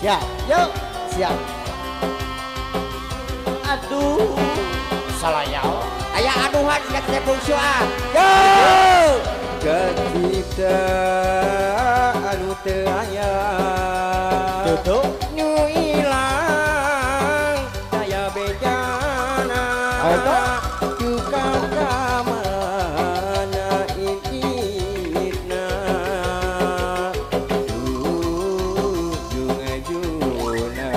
Ya, yuk, siap. Aduh, salah ya. aya aduhan ingat saya bungsu ah. Yo, ketika anu teu aya tutup. nu ilang daya bejana juga kamana initna junga-juna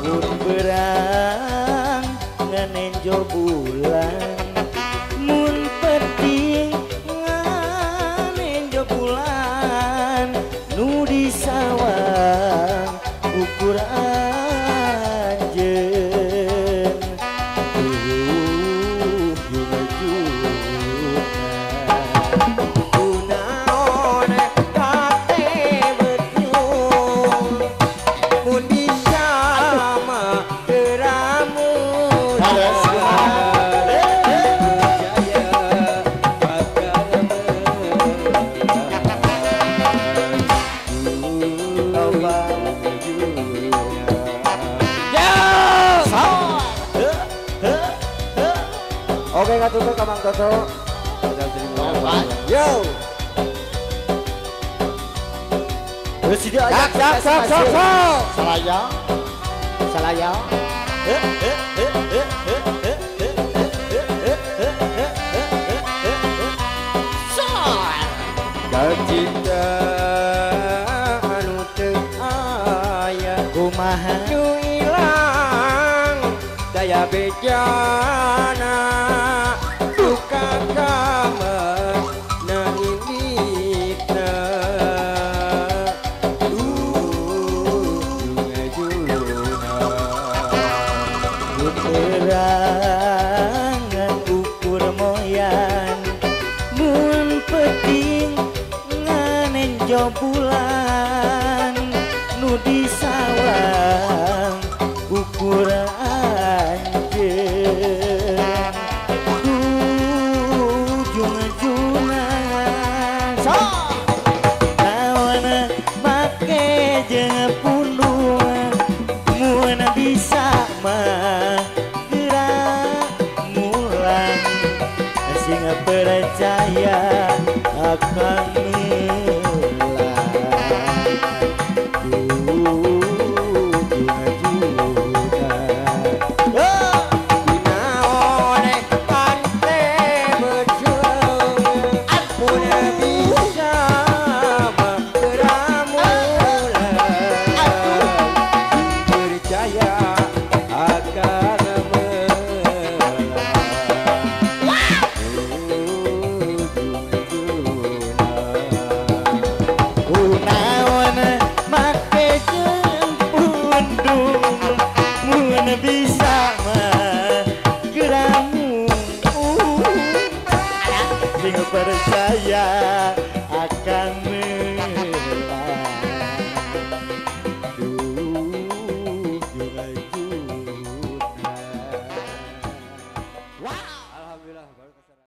Mun berang nganenjo bulan, mun penting nganenjo bulan, nu di sawang ukur anjeun. kunaon kate betul mun bisa mah teramun Oke, katutup Kamang Toto. Yo. Siap. Salah Salaya. Cinta anu teu aya Kumaha nu ilang daya bejana duka kamana inditna berangan ukur moyan, mun penting nganenjo bulan, nu di sawang ukur anjeun. Junga-jungan naon make jeung pundung, mun bisa mah gerak mulan, sing percaya akan bisa mah geramu sing percaya